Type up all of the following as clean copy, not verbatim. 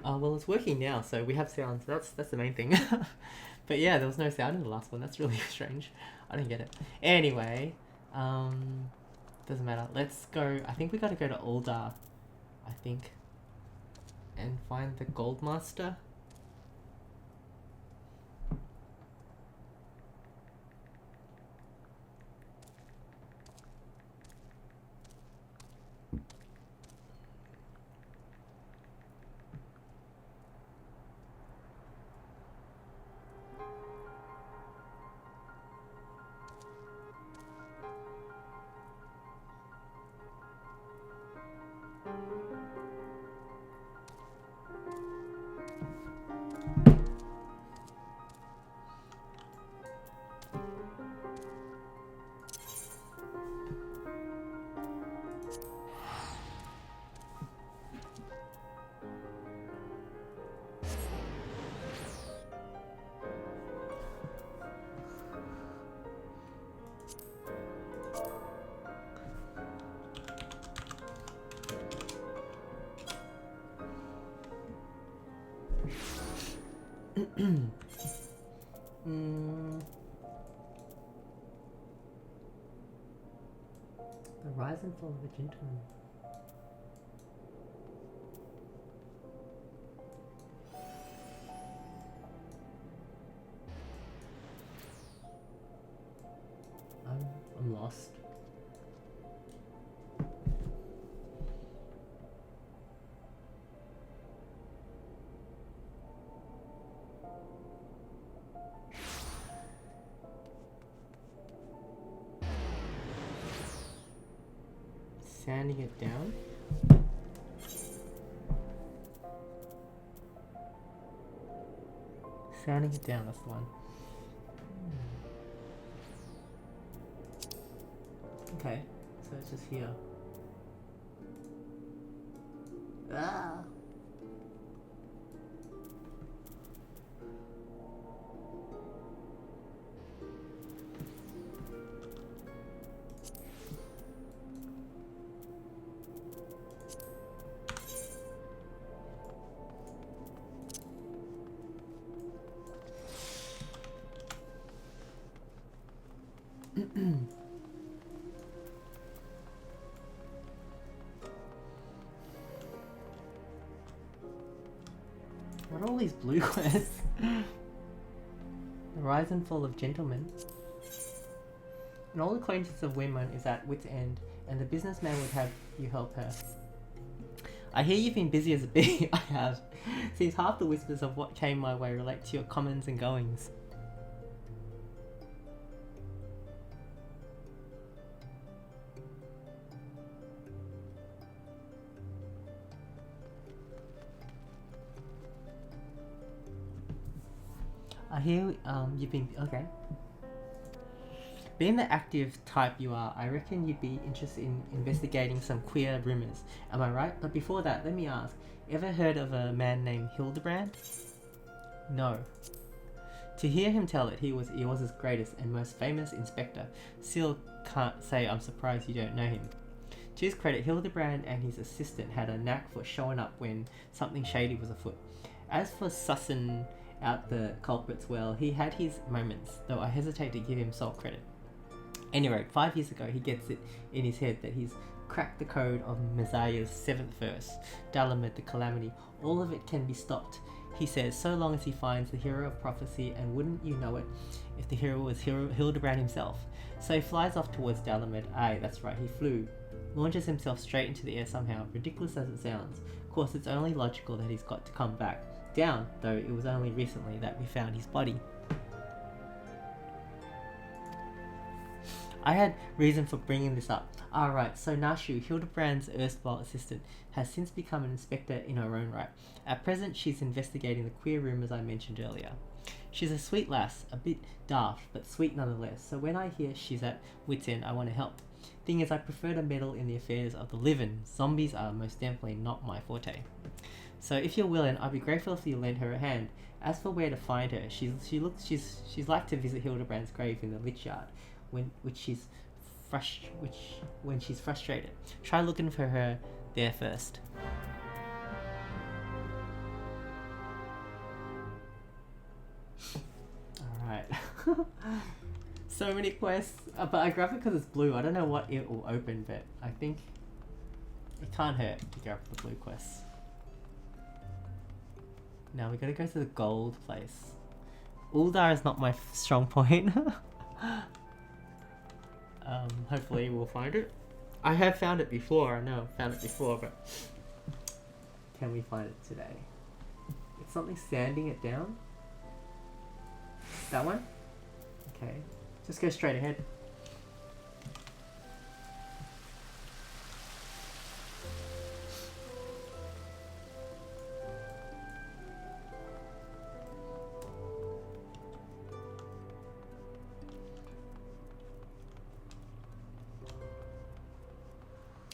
Oh, well, it's working now, so we have sound. So that's the main thing. But yeah, there was no sound in the last one. That's really strange. I don't get it. Anyway, doesn't matter. Let's go. I think we gotta go to Uldar, I think, and find the Gold Master. The rise and fall of a gentleman. I'm lost. Sanding it down. Sanding it down, that's the one. Okay, so it's just here. Ah! What are all these blue quests? The rise and fall of gentlemen. An old acquaintance of women is at wit's end, and the businessman would have you help her. I hear you've been busy as a bee. I have. Seems half the whispers of what came my way relate to your comings and goings. I hear you've been... Okay. Being the active type you are, I reckon you'd be interested in investigating some queer rumours. Am I right? But before that, let me ask, ever heard of a man named Hildebrand? No. To hear him tell it, he was his greatest and most famous inspector. Still can't say I'm surprised you don't know him. To his credit, Hildebrand and his assistant had a knack for showing up when something shady was afoot. As for sussing out the culprits, well, he had his moments, though I hesitate to give him sole credit. Anyway, 5 years ago, he gets it in his head that he's cracked the code of Messiah's 7th verse, Dalamud the Calamity. All of it can be stopped, he says, so long as he finds the hero of prophecy, and wouldn't you know it, if the hero was Hildebrand himself. So he flies off towards Dalamud. Aye, that's right, he flew. Launches himself straight into the air somehow, ridiculous as it sounds. Of course, it's only logical that he's got to come back down, though it was only recently that we found his body. I had reason for bringing this up. Alright, so Nashu, Hildebrand's erstwhile assistant, has since become an inspector in her own right. At present, she's investigating the queer rumours I mentioned earlier. She's a sweet lass, a bit daft, but sweet nonetheless, so when I hear she's at wit's end, I want to help. Thing is, I prefer to meddle in the affairs of the living. Zombies are most definitely not my forte. So if you're willing, I'd be grateful if you lend her a hand. As for where to find her, she's like to visit Hildebrand's grave in the Lich Yard, when she's frustrated. Try looking for her there first. So many quests, but I grab it because it's blue. I don't know what it will open, but I think it can't hurt to grab the blue quests. Now we gotta go to the gold place. Uldar is not my strong point. Hopefully we'll find it. I have found it before, I know I've found it before, but can we find it today? It's something sanding it down. That one? Okay. Just go straight ahead.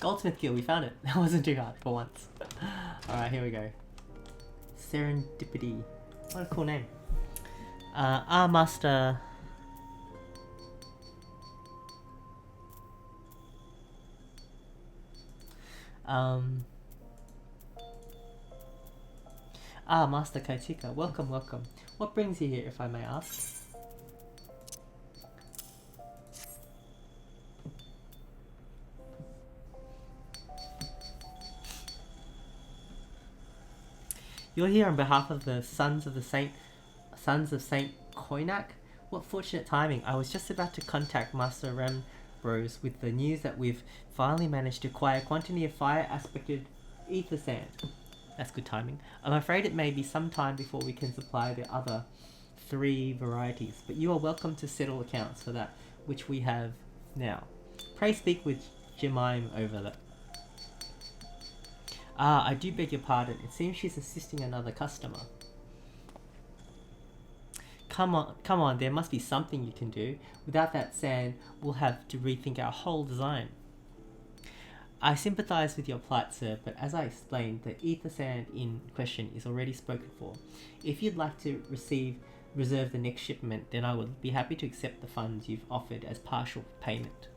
Goldsmith Guild, we found it. That wasn't too hard for once. Alright, here we go. Serendipity. What a cool name. Our master. Master Kaitika. Welcome, welcome. What brings you here, if I may ask? You're here on behalf of the Sons of Saint Koinak? What fortunate timing. I was just about to contact Master Rambros with the news that we've finally managed to acquire a quantity of fire-aspected ether sand. That's good timing. I'm afraid it may be some time before we can supply the other 3 varieties, but you are welcome to settle accounts for that which we have now. Pray speak with Jemime over that. I do beg your pardon. It seems she's assisting another customer. Come on, there must be something you can do. Without that sand, we'll have to rethink our whole design. I sympathize with your plight, sir, but as I explained, the ether sand in question is already spoken for. If you'd like to reserve the next shipment, then I would be happy to accept the funds you've offered as partial payment.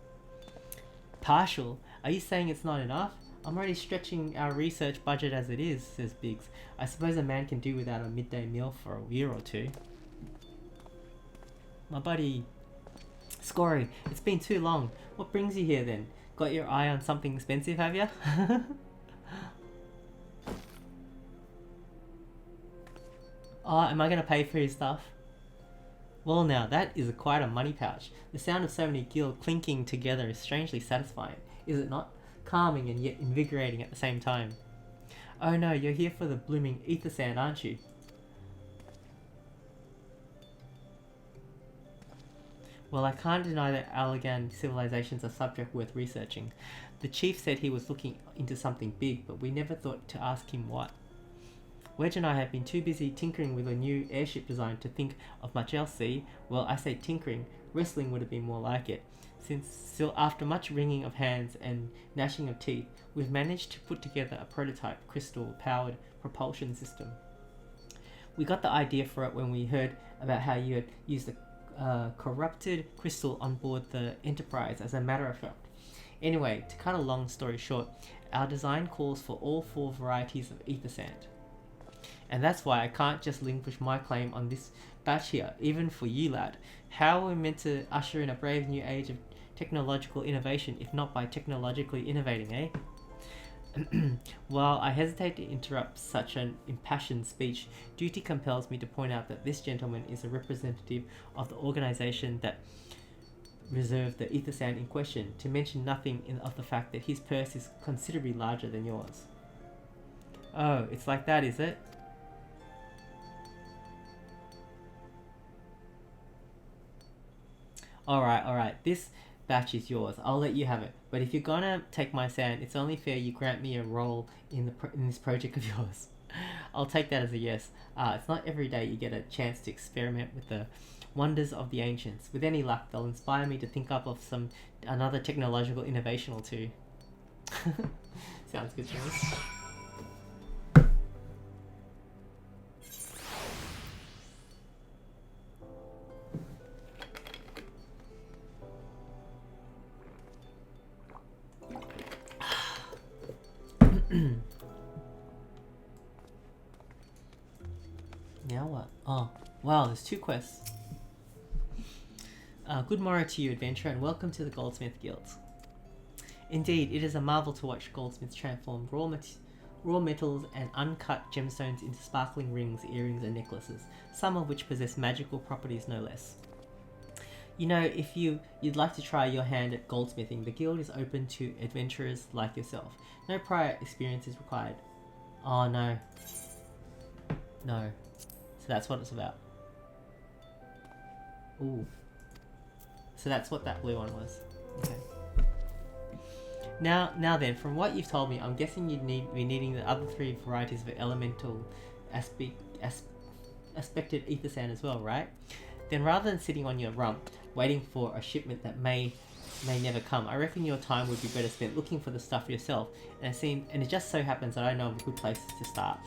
Partial? Are you saying it's not enough? I'm already stretching our research budget as it is, says Biggs. I suppose a man can do without a midday meal for a year or two. My buddy... Scory, it's been too long. What brings you here then? Got your eye on something expensive, have ya? Oh, am I gonna pay for his stuff? Well now, that is quite a money pouch. The sound of so many gills clinking together is strangely satisfying, is it not? Calming and yet invigorating at the same time. Oh no, you're here for the blooming ether sand, aren't you? Well, I can't deny that Allagan civilization's a subject worth researching. The chief said he was looking into something big, but we never thought to ask him what. Wedge and I have been too busy tinkering with a new airship design to think of much else, see? Well, I say tinkering, wrestling would have been more like it. Since still after much wringing of hands and gnashing of teeth, we've managed to put together a prototype crystal-powered propulsion system. We got the idea for it when we heard about how you had used a corrupted crystal on board the Enterprise, as a matter of fact. Anyway, to cut a long story short, our design calls for all 4 varieties of ether sand. And that's why I can't just relinquish my claim on this batch here, even for you, lad. How are we meant to usher in a brave new age of technological innovation, if not by technologically innovating, eh? While I hesitate to interrupt such an impassioned speech, duty compels me to point out that this gentleman is a representative of the organization that reserved the ether sand in question, to mention nothing of the fact that his purse is considerably larger than yours. Oh, it's like that, is it? Alright, this batch is yours. I'll let you have it. But if you're gonna take my sand, it's only fair you grant me a role in this project of yours. I'll take that as a yes. It's not every day you get a chance to experiment with the wonders of the ancients. With any luck, they'll inspire me to think up of another technological innovation or two. Sounds good to me. Now what? Oh, wow, there's 2 quests. Good morrow to you, adventurer, and welcome to the Goldsmith Guild. Indeed, it is a marvel to watch goldsmiths transform raw metals and uncut gemstones into sparkling rings, earrings, and necklaces, some of which possess magical properties no less. You know, if you'd like to try your hand at goldsmithing, the guild is open to adventurers like yourself. No prior experience is required. Oh no. No. So that's what it's about. Ooh. So that's what that blue one was. Okay. Now then, from what you've told me, I'm guessing you'd be needing the other 3 varieties of elemental aspected ether sand as well, right? Then rather than sitting on your rump, waiting for a shipment that may never come, I reckon your time would be better spent looking for the stuff yourself, and it just so happens that I know of good places to start.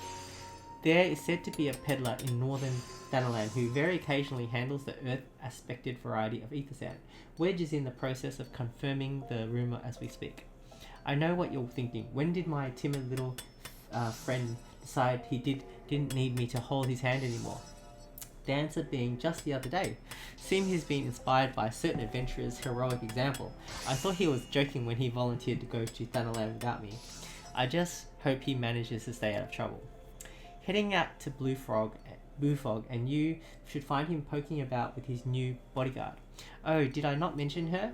There is said to be a peddler in northern Thanalan who very occasionally handles the earth-aspected variety of ether sand. Wedge is in the process of confirming the rumour as we speak. I know what you're thinking. When did my timid little friend decide he didn't need me to hold his hand anymore? The answer being just the other day. Seems he's been inspired by a certain adventurer's heroic example. I thought he was joking when he volunteered to go to Thanalan without me. I just hope he manages to stay out of trouble. Heading out to Blue Fog, and you should find him poking about with his new bodyguard. Oh, did I not mention her?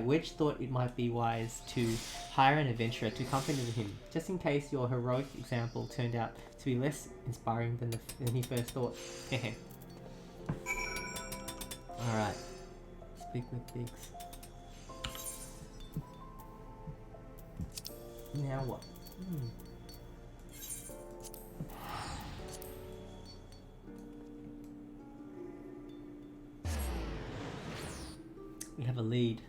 Wedge thought it might be wise to hire an adventurer to accompany him, just in case your heroic example turned out to be less inspiring than he first thought. Alright. Speak with Biggs. Now what? We have a lead.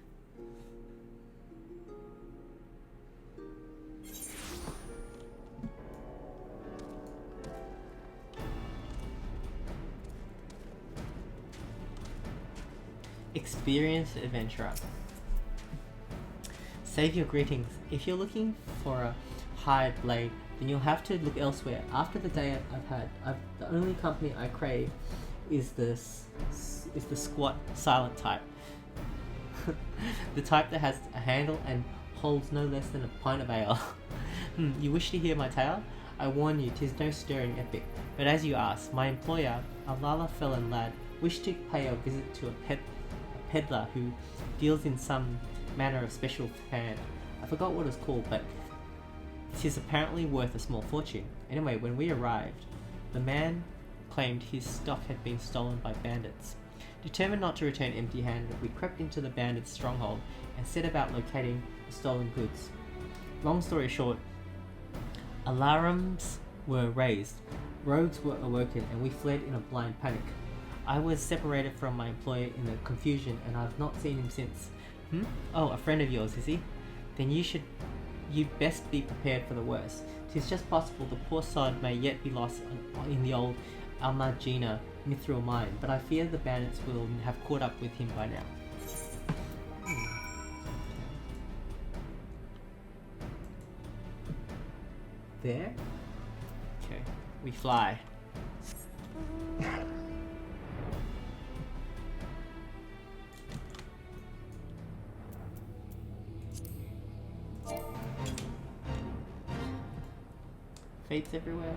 Experienced adventurer. Save your greetings. If you're looking for a hired blade, then you'll have to look elsewhere. After the day I've had, the only company I crave is the squat, silent type. The type that has a handle and holds no less than a pint of ale. You wish to hear my tale? I warn you, 'tis no stirring epic. But as you ask, my employer, a Lala-felon lad, wished to pay a visit to a peddler who deals in some manner of special fan. I forgot what it's called, but 'tis apparently worth a small fortune. Anyway, when we arrived, the man claimed his stock had been stolen by bandits. Determined not to return empty-handed, we crept into the bandits' stronghold and set about locating the stolen goods. Long story short, alarms were raised, rogues were awoken, and we fled in a blind panic. I was separated from my employer in the confusion, and I've not seen him since. Oh, a friend of yours, is he? Then you'd best be prepared for the worst. 'Tis just possible the poor sod may yet be lost in the old Almagina mithril mine, but I fear the bandits will have caught up with him by now. There? Okay, we fly. Fates everywhere.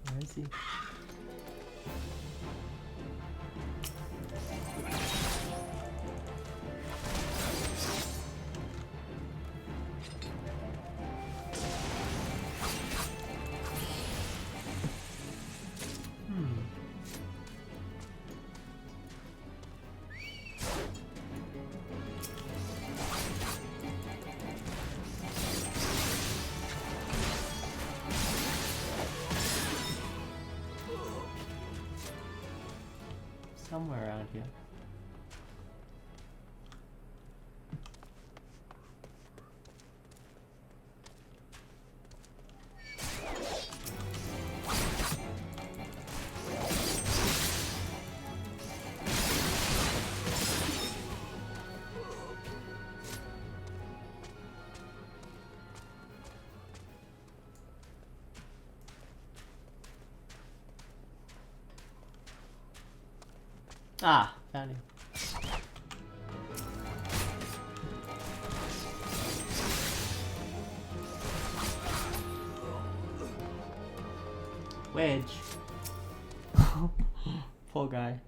Where is he? Somewhere around here. Ah, found him. Wedge. Poor guy.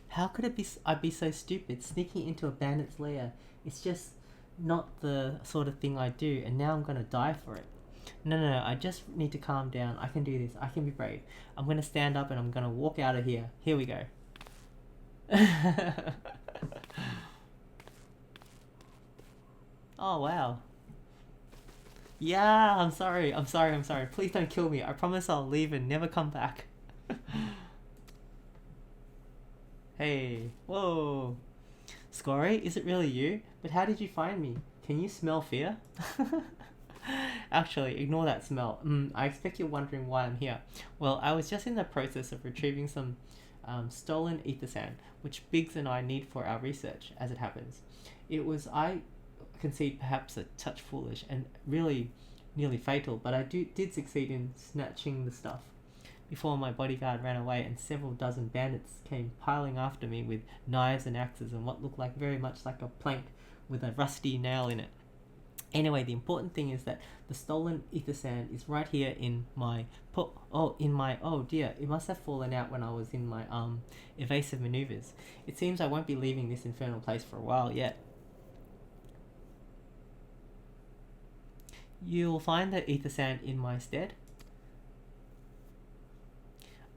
How could it be? I'd be so stupid sneaking into a bandit's lair. It's just not the sort of thing I do, and now I'm gonna die for it. No, I just need to calm down. I can do this. I can be brave. I'm gonna stand up and I'm gonna walk out of here. Here we go. Oh wow. Yeah, I'm sorry. Please don't kill me. I promise I'll leave and never come back. Hey, whoa. Scory, is it really you? But how did you find me? Can you smell fear? Actually, ignore that smell. I expect you're wondering why I'm here. Well, I was just in the process of retrieving some stolen ether sand, which Biggs and I need for our research, as it happens. It was, I concede, perhaps a touch foolish and really nearly fatal, but I did succeed in snatching the stuff before my bodyguard ran away and several dozen bandits came piling after me with knives and axes and what looked like very much like a plank with a rusty nail in it. Anyway, the important thing is that the stolen ether sand is right here in my oh dear, it must have fallen out when I was in my evasive maneuvers. It seems I won't be leaving this infernal place for a while yet. You'll find the ether sand in my stead.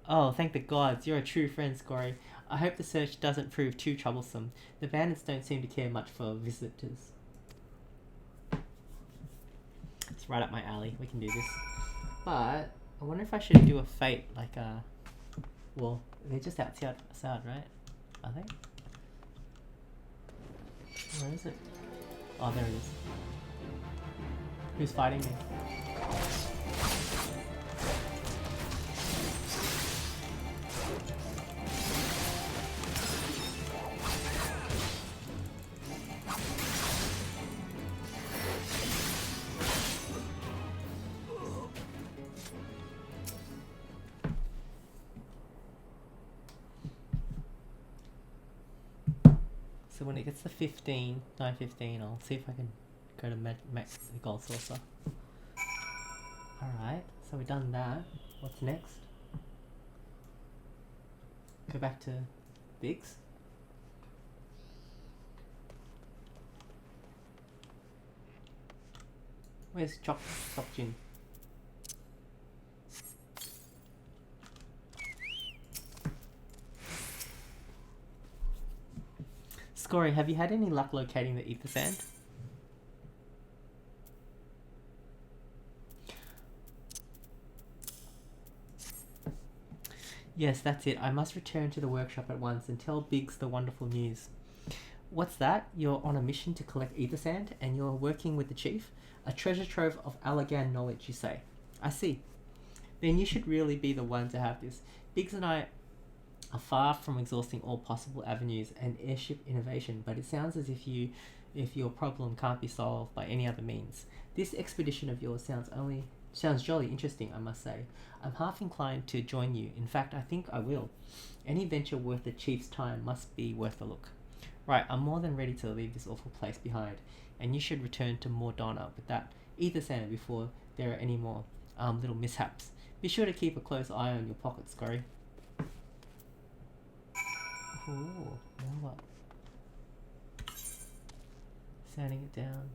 Oh, thank the gods, you're a true friend, Scory. I hope the search doesn't prove too troublesome. The bandits don't seem to care much for visitors. It's right up my alley, we can do this. But, I wonder if I should do a fate, like well, they're just outside, right? Are they? Where is it? Oh, there it is. Who's fighting me? So when it gets to 9:15, I'll see if I can go to max the gold saucer. Alright, so we've done that. What's next? Go back to Biggs. Where's Chokjin? Scory, have you had any luck locating the ether sand? Yes, that's it. I must return to the workshop at once and tell Biggs the wonderful news. What's that? You're on a mission to collect ether sand and you're working with the chief? A treasure trove of Allagan knowledge, you say? I see. Then you should really be the one to have this. Biggs and I are far from exhausting all possible avenues and airship innovation, but it sounds as if your problem can't be solved by any other means. This expedition of yours sounds jolly interesting, I must say. I'm half inclined to join you. In fact, I think I will. Any venture worth the chief's time must be worth a look. Right, I'm more than ready to leave this awful place behind, and you should return to Mordana with that ether sand before there are any more little mishaps. Be sure to keep a close eye on your pockets, Scory. Ooh, now what? Sanding it down.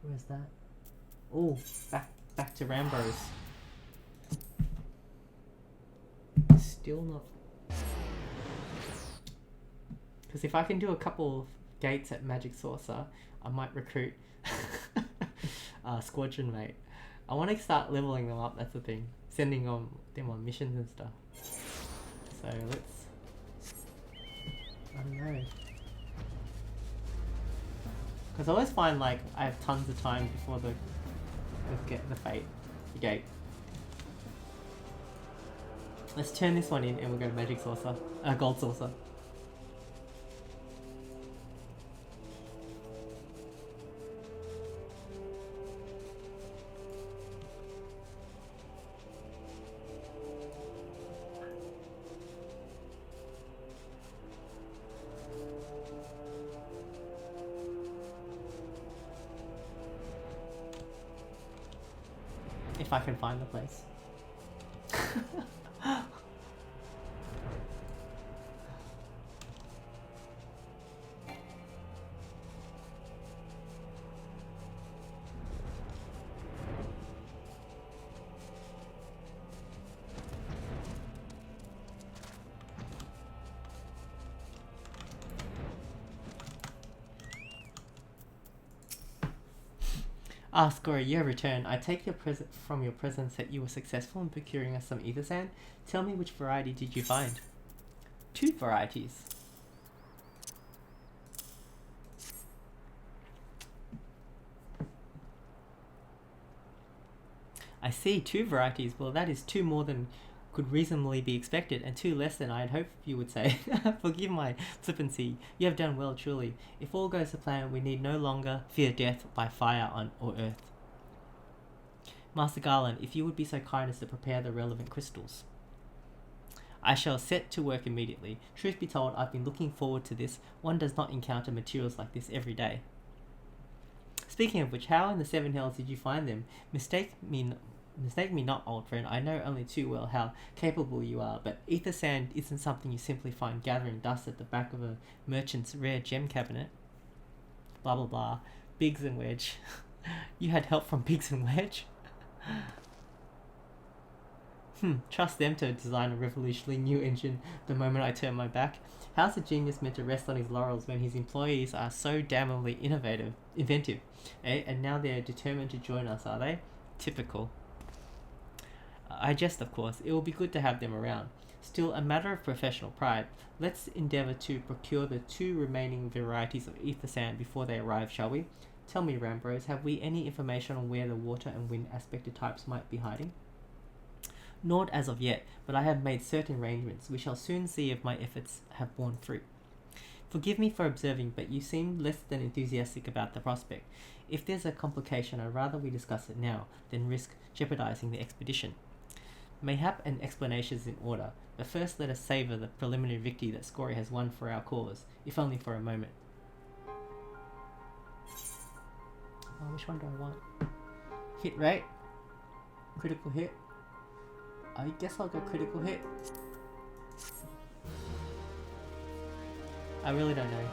Where's that? Oh, back to Rambo's. Still not. Because if I can do a couple of gates at Magic Saucer, I might recruit Squadron Mate. I want to start leveling them up, that's the thing. Sending them on missions and stuff. So let's... I don't know. Because I always find like I have tons of time before the gate. Let's turn this one in and we'll go to Magic Saucer. Gold Saucer. If I can find the place. Ah, Scory, you have returned. I take from your presence that you were successful in procuring us some ether sand. Tell me, which variety did you find? 2 varieties. I see, 2 varieties. Well, that is 2 more than could reasonably be expected, and 2 less than I had hoped you would say. Forgive my flippancy. You have done well, truly. If all goes to plan, we need no longer fear death by fire or earth. Master Garland, if you would be so kind as to prepare the relevant crystals. I shall set to work immediately. Truth be told, I've been looking forward to this. One does not encounter materials like this every day. Speaking of which, how in the 7 Hells did you find them? Mistake me not, old friend. I know only too well how capable you are, but ether sand isn't something you simply find gathering dust at the back of a merchant's rare gem cabinet. Blah blah blah. Biggs and Wedge. You had help from Biggs and Wedge? Trust them to design a revolutionary new engine the moment I turn my back. How's a genius meant to rest on his laurels when his employees are so damnably inventive? Eh? And now they're determined to join us, are they? Typical. I jest, of course. It will be good to have them around. Still, a matter of professional pride. Let's endeavour to procure the 2 remaining varieties of ether sand before they arrive, shall we? Tell me, Rambros, have we any information on where the water and wind aspected types might be hiding? Not as of yet, but I have made certain arrangements. We shall soon see if my efforts have borne fruit. Forgive me for observing, but you seem less than enthusiastic about the prospect. If there's a complication, I'd rather we discuss it now than risk jeopardizing the expedition. Mayhap an explanation is in order, but first let us savour the preliminary victory that Scory has won for our cause, if only for a moment. Oh, which one do I want? Hit rate? Critical hit? I guess I'll go critical hit. I really don't know.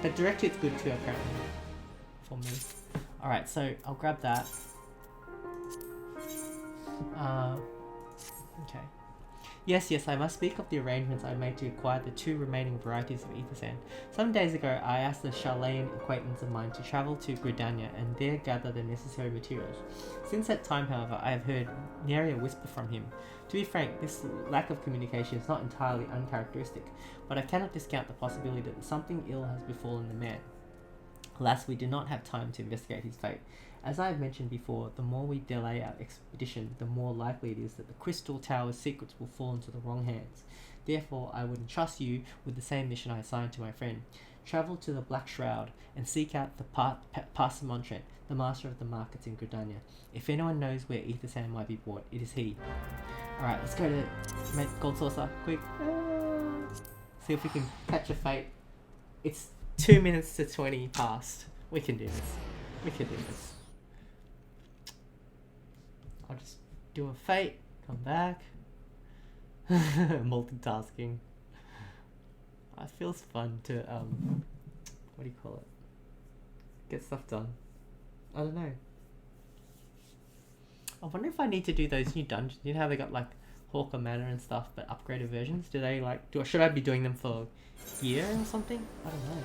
But direct hit's good too, apparently. For me. Alright, so I'll grab that. Okay. Yes, I must speak of the arrangements I made to acquire the 2 remaining varieties of ether sand. Some days ago, I asked a Charlatan acquaintance of mine to travel to Gridania and there gather the necessary materials. Since that time, however, I have heard nary a whisper from him. To be frank, this lack of communication is not entirely uncharacteristic, but I cannot discount the possibility that something ill has befallen the man. Alas, we do not have time to investigate his fate. As I have mentioned before, the more we delay our expedition, the more likely it is that the Crystal Tower's secrets will fall into the wrong hands. Therefore, I would entrust you with the same mission I assigned to my friend. Travel to the Black Shroud and seek out the Pastor Montrent, the master of the markets in Gridania. If anyone knows where ether sand might be bought, it is he. Alright, let's go to Gold Saucer, quick. See if we can catch a fate. It's 2 minutes to 20 past. We can do this. I'll just do a fate, come back. Multitasking. It feels fun to, what do you call it? Get stuff done. I don't know. I wonder if I need to do those new dungeons. You know how they got like Hawker Manor and stuff, but upgraded versions? Do they like, should I be doing them for gear or something? I don't know.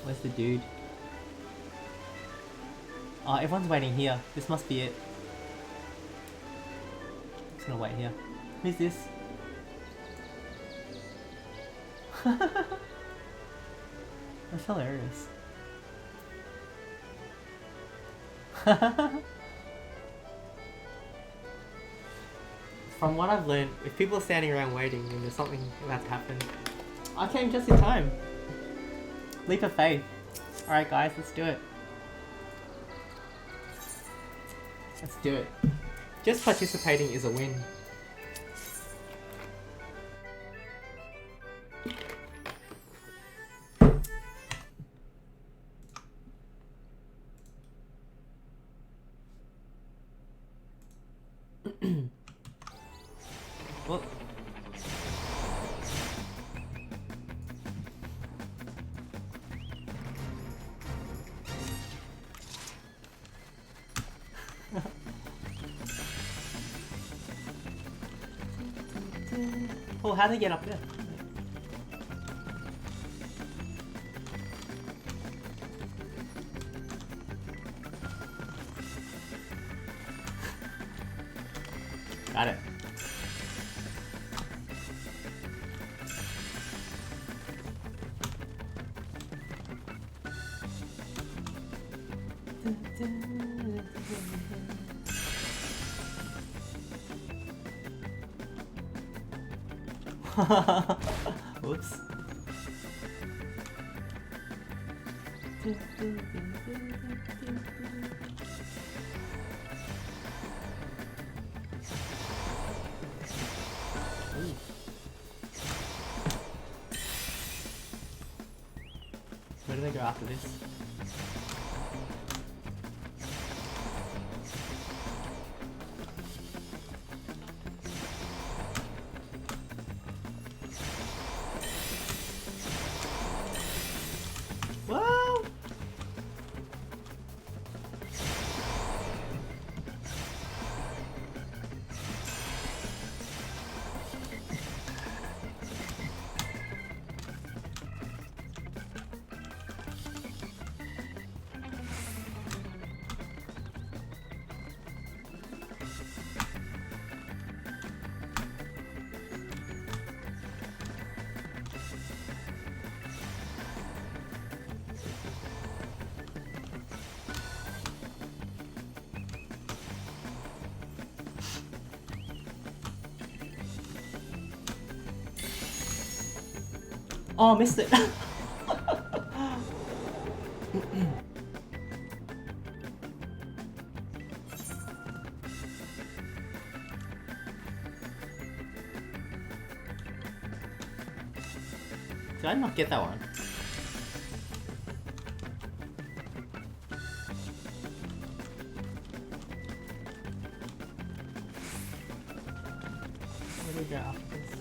Where's the dude? Oh, everyone's waiting here. This must be it. I'm just gonna wait here. Who's this? That's hilarious. From what I've learned, if people are standing around waiting and there's something about to happen, I came just in time. Leap of faith. Alright guys, let's do it. Let's do it. Just participating is a win. Oh, how'd they get up there? Got it. Whoops. Ooh. Where do they go after this? Whoa! Oh, missed it. Did I not get that one? Where do we go after this?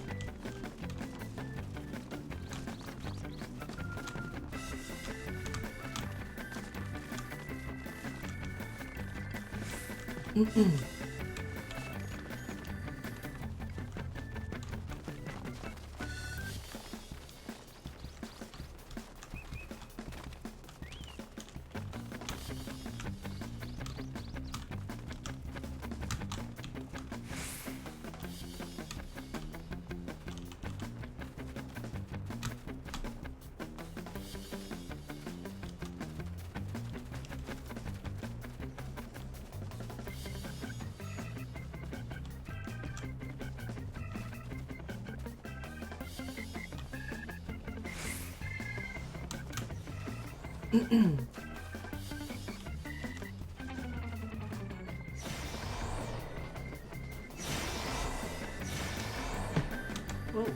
Oh.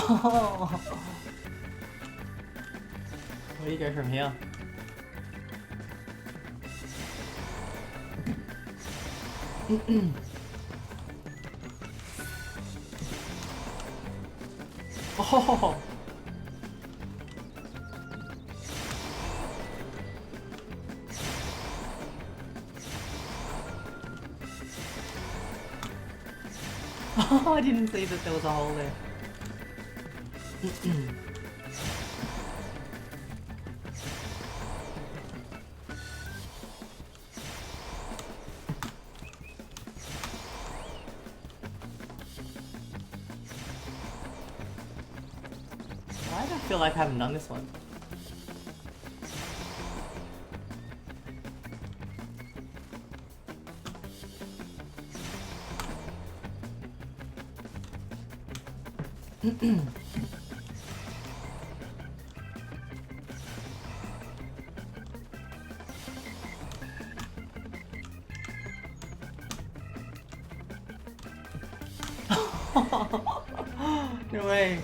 Oh. Where do you go from here? Oh. Oh, I didn't see that there was a hole there. Why do I feel like I haven't done this one? No way.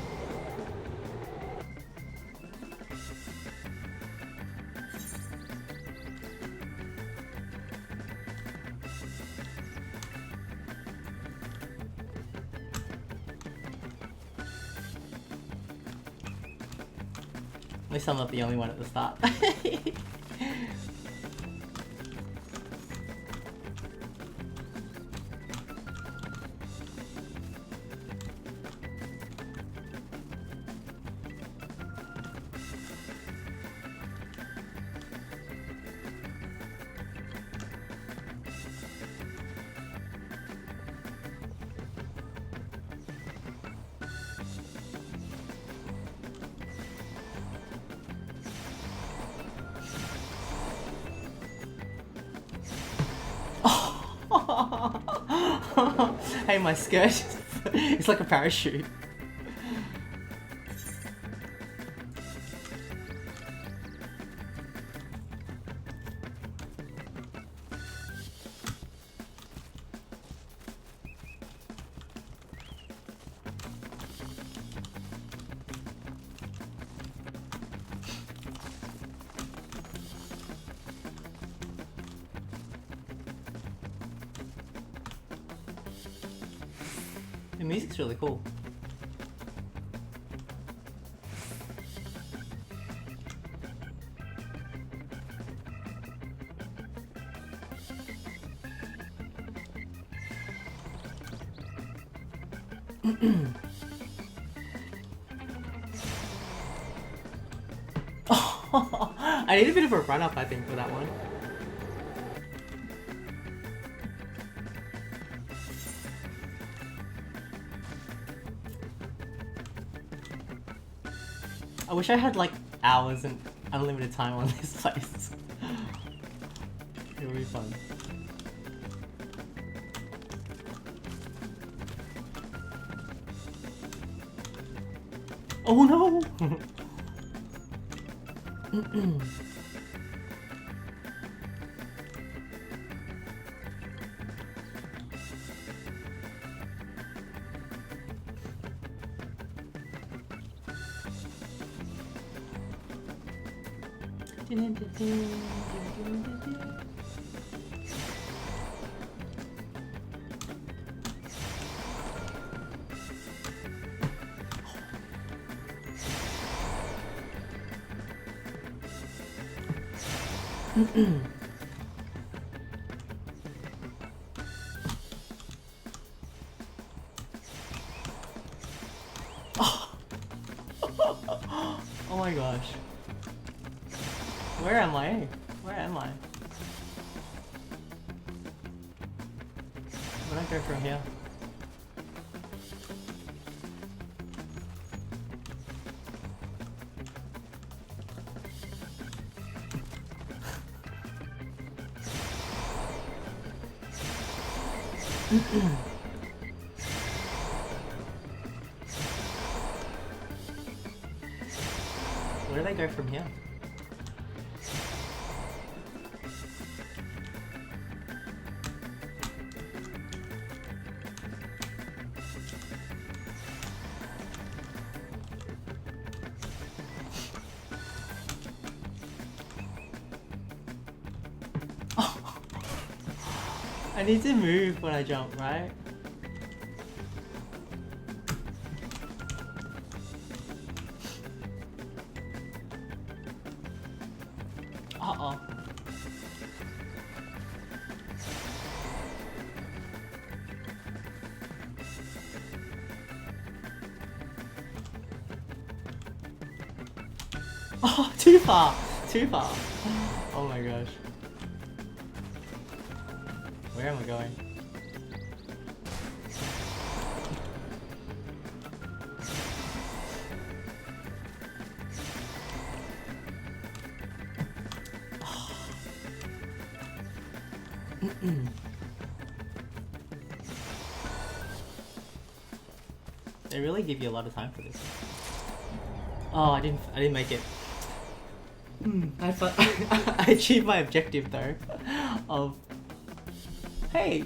At least I'm not the only one at the start. Hey, my skirt, it's like a parachute. The music's really cool. I need a bit of a run up, I think, for that one. I wish I had like hours and unlimited time on this place. It would be fun. Oh no! Oh my gosh. Where am I? Where am I? Where do I go from here? Where do I go from here? I need to move when I jump, right? Uh-oh. Oh, too far! Too far! Oh my gosh. Where am I going? They really give you a lot of time for this. Oh, I didn't make it. I achieved my objective though. Of hey,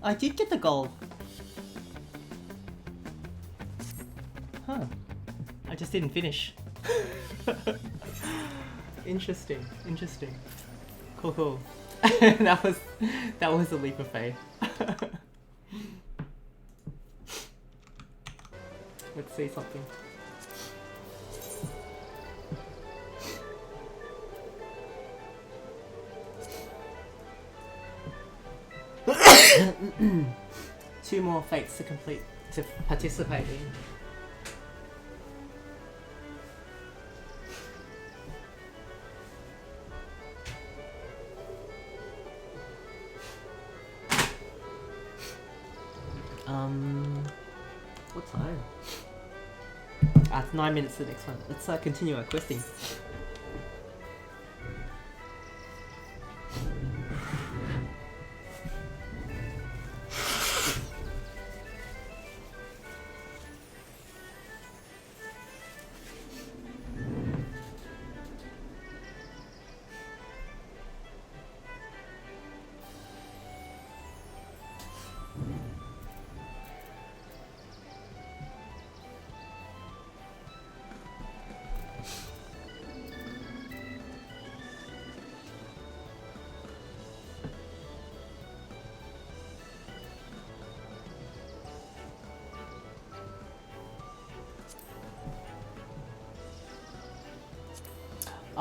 I did get the gold. Huh. I just didn't finish. Interesting. Interesting. Cool, cool. that was a leap of faith. Let's see. say something. Two more fates to complete, to participate in. What time? It's 9 minutes to the next one. Let's continue our questing.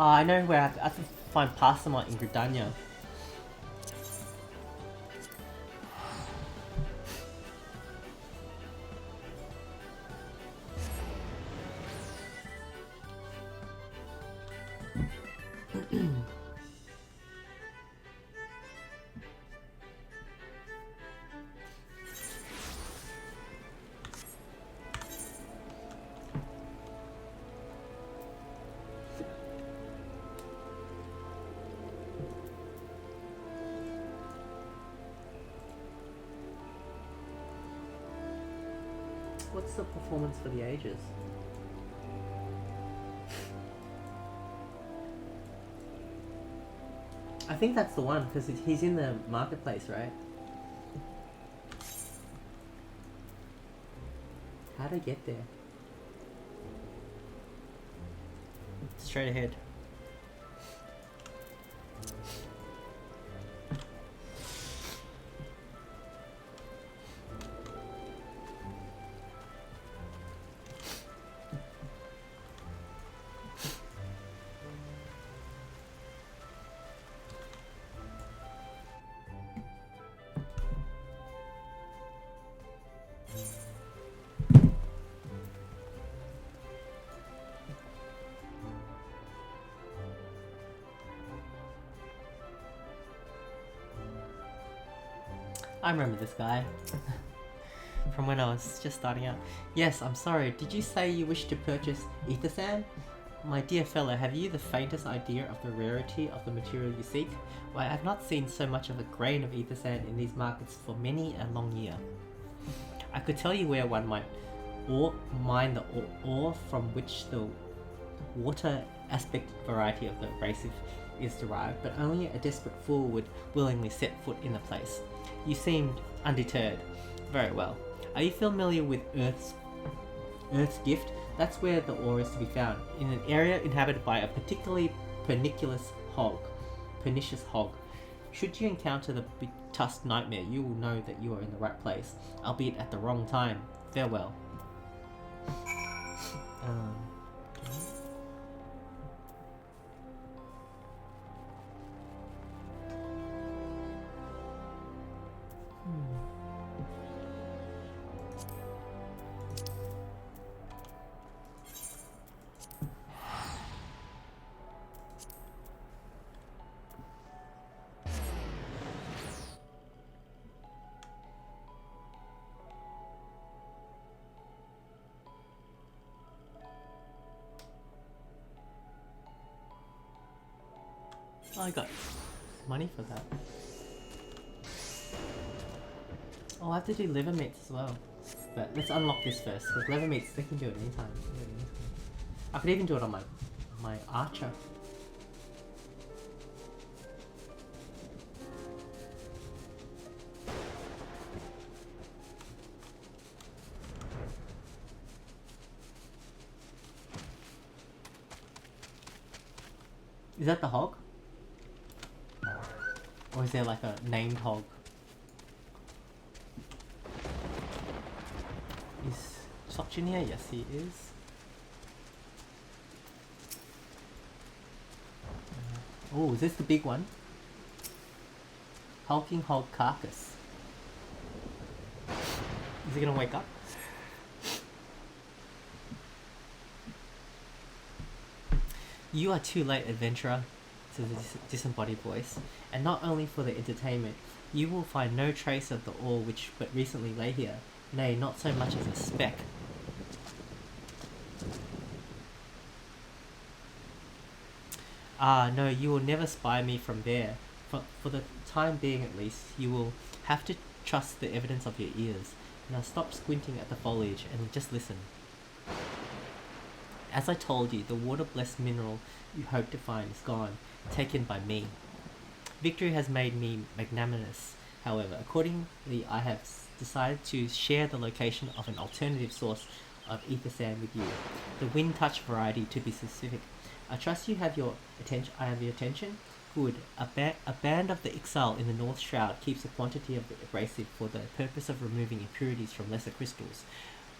I know where I have to find Passamon in Gridania. What's the performance for the ages? I think that's the one, because he's in the marketplace, right? How'd I get there? Straight ahead. I remember this guy from when I was just starting out. Yes, I'm sorry, did you say you wish to purchase ether sand? My dear fellow, have you the faintest idea of the rarity of the material you seek? Why, I have not seen so much of a grain of ether sand in these markets for many a long year. I could tell you where one might mine the ore from which the water aspect variety of the abrasive is derived, but only a desperate fool would willingly set foot in the place. You seemed undeterred. Very well. Are you familiar with Earth's gift? That's where the ore is to be found, in an area inhabited by a particularly pernicious hog. Should you encounter the big-tusked nightmare, you will know that you are in the right place, albeit at the wrong time. Farewell. I got money for that. Oh, I have to do liver meats as well. But let's unlock this first, because liver meats, they can do it anytime. I could even do it on my archer. Is that the hog? Or is there like a named hog? Stop in here? Yes, he is. Oh, is this the big one? Hulking hog carcass. Is he gonna wake up? You are too late, adventurer, says the disembodied voice, and not only for the entertainment, you will find no trace of the ore which but recently lay here, nay, not so much as a speck. Ah, no, you will never spy me from there. For the time being at least, you will have to trust the evidence of your ears. Now stop squinting at the foliage and just listen. As I told you, the water-blessed mineral you hoped to find is gone, taken by me. Victory has made me magnanimous, however. Accordingly, I have decided to share the location of an alternative source of ether sand with you. The wind-touch variety, to be specific. I trust you have your attention. I have your attention. Good. A band of the Ixal in the North Shroud keeps a quantity of the abrasive for the purpose of removing impurities from lesser crystals.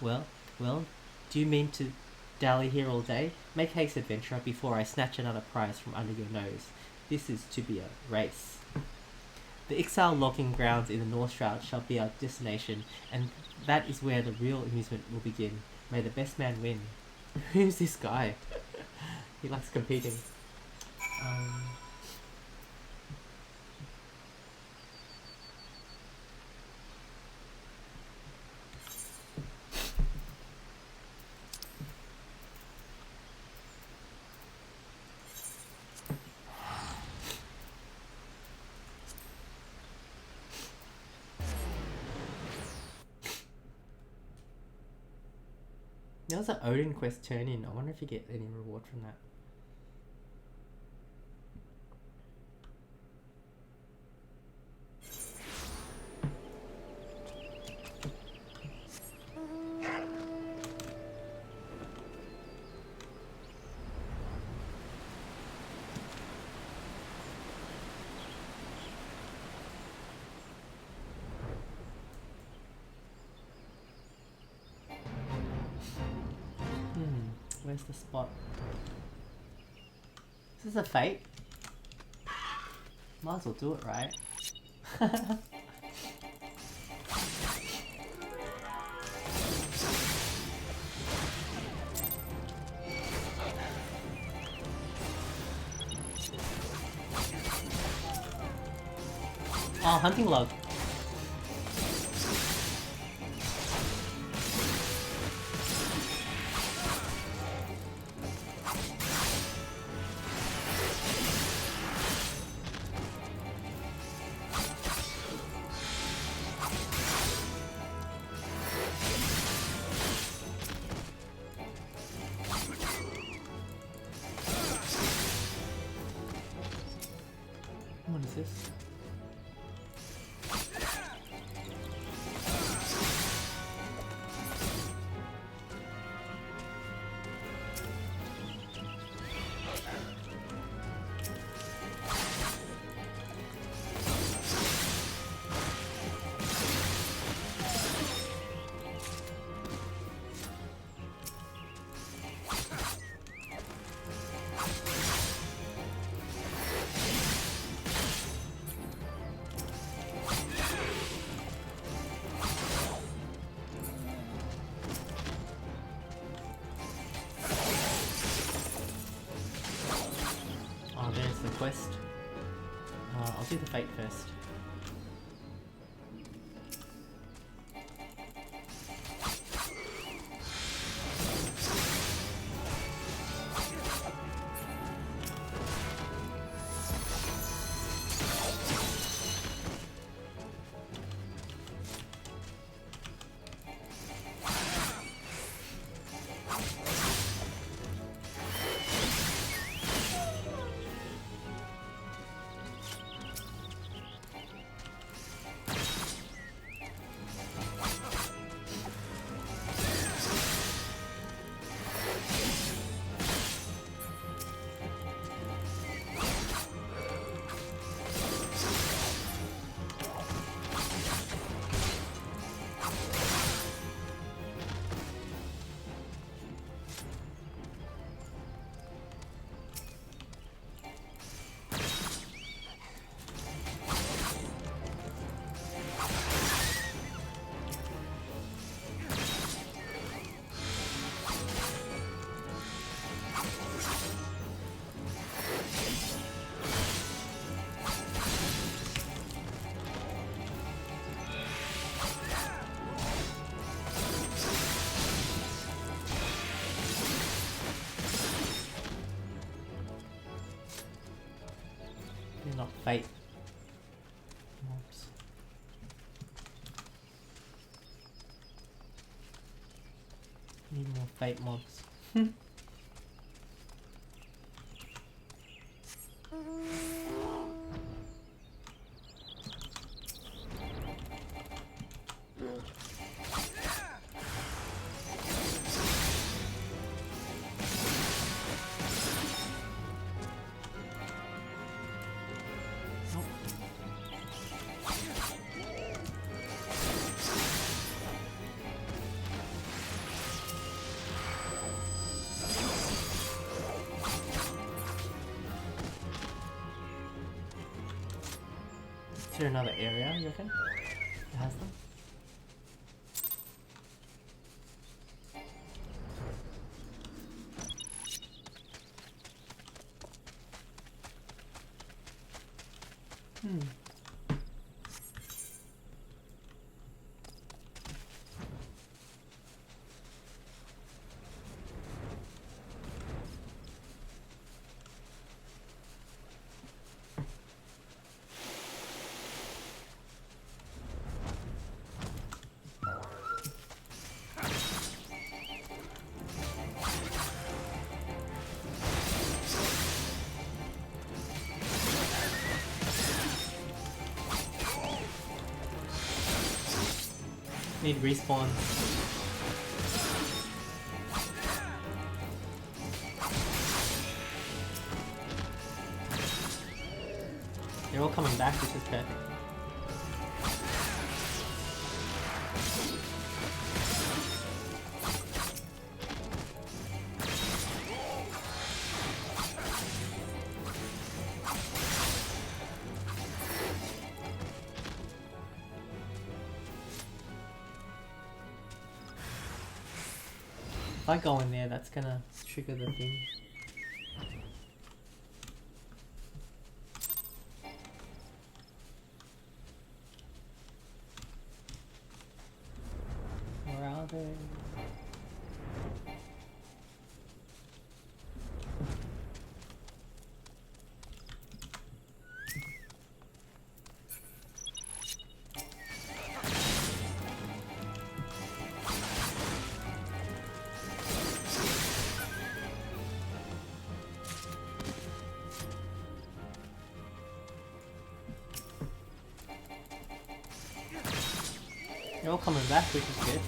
Well, do you mean to dally here all day? Make haste, adventurer, before I snatch another prize from under your nose. This is to be a race. The Ixal logging grounds in the North Shroud shall be our destination, and that is where the real amusement will begin. May the best man win. Who's this guy? He likes competing. There was an Odin quest turn in. I wonder if you get any reward from that. Where's the spot? This is a fate. Might as well do it, right? Oh, hunting log. What is this? The quest. I'll do the fate first. Not fate mobs. Need more fate mobs. Is there another area, you reckon, that has them? Need respawn. They're all coming back, which is perfect. If I go in there, that's gonna trigger the thing. Where are they? They're all coming back, which is good.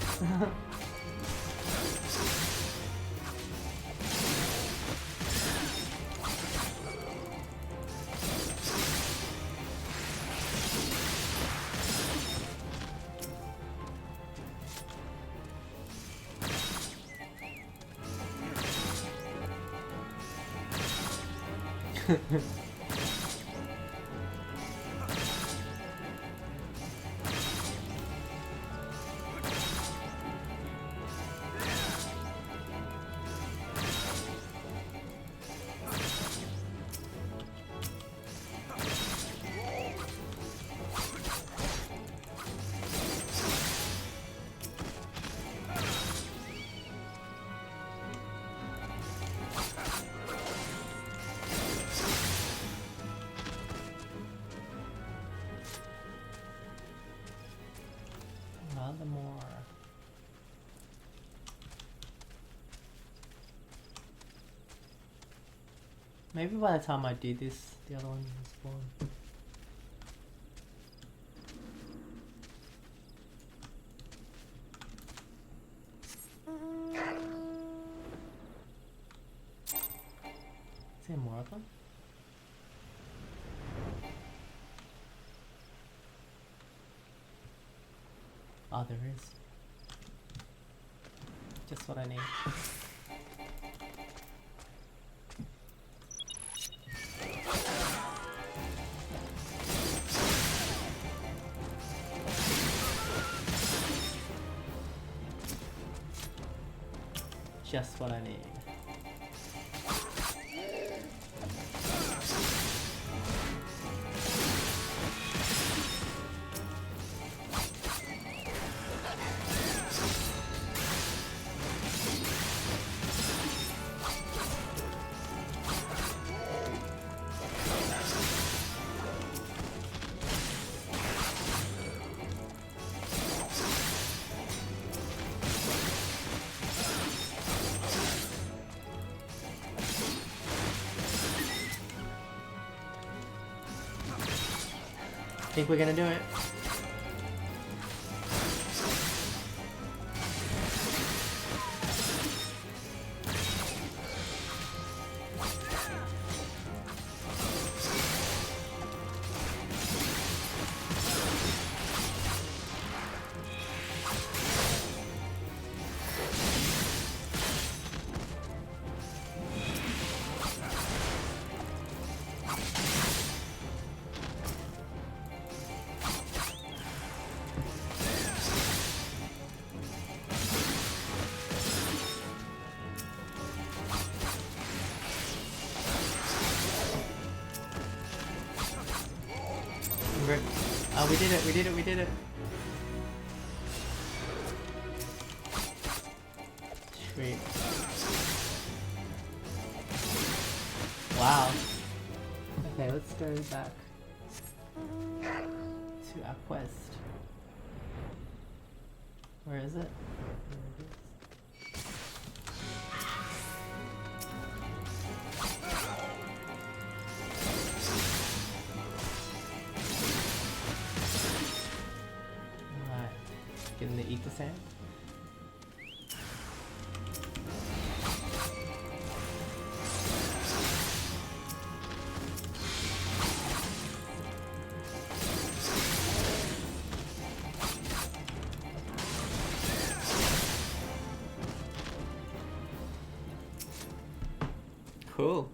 More. Maybe by the time I do this, the other one will spawn. Is there more of them? Oh, there is. Just what I need. Just what I need. Think we're gonna do it? Oh, we did it, we did it, we did it. Sweet. Wow. Okay, let's go back to our quest. Where is it? There it is. Getting the ether sand. Cool.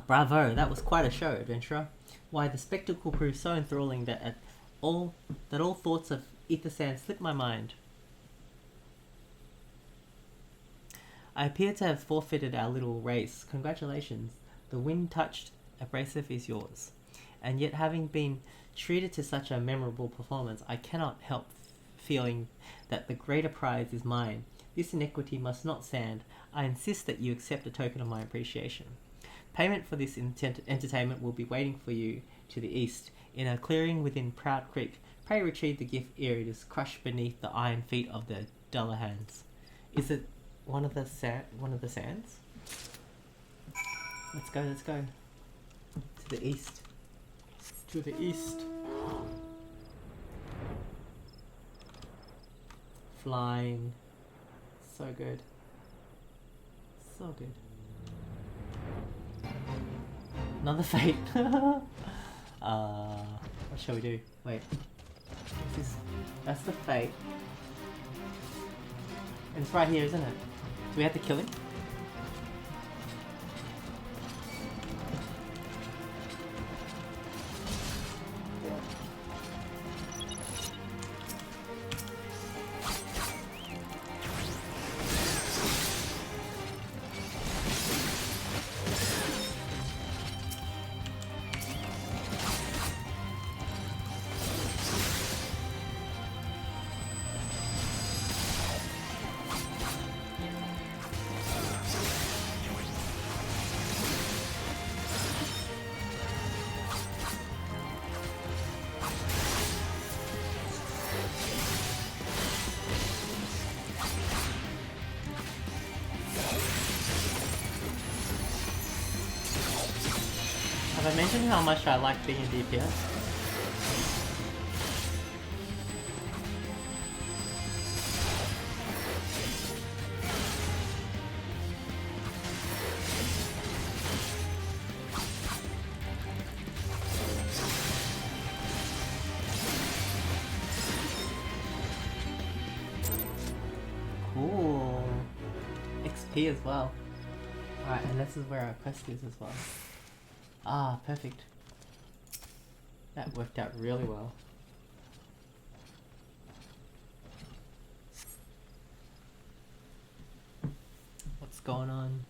Bravo, that was quite a show, adventurer. Why, the spectacle proved so enthralling that all thoughts of ether sand slipped my mind. I appear to have forfeited our little race. Congratulations. The wind-touched abrasive is yours. And yet, having been treated to such a memorable performance, I cannot help feeling that the greater prize is mine. This iniquity must not stand. I insist that you accept a token of my appreciation. Payment for this entertainment will be waiting for you to the east, in a clearing within Proud Creek. Pray retrieve the gift ere it is crushed beneath the iron feet of the Dullahans. Is it one of the sands? Let's go, let's go. To the east. To the east. Flying. So good. So good. Another fate. What shall we do? Wait. That's the fate. And it's right here, isn't it? Do we have to kill him? Have I mentioned how much I like being in DPS? Cool. XP as well. Alright, and this is where our quest is as well. Ah, perfect. That worked out really well. What's going on?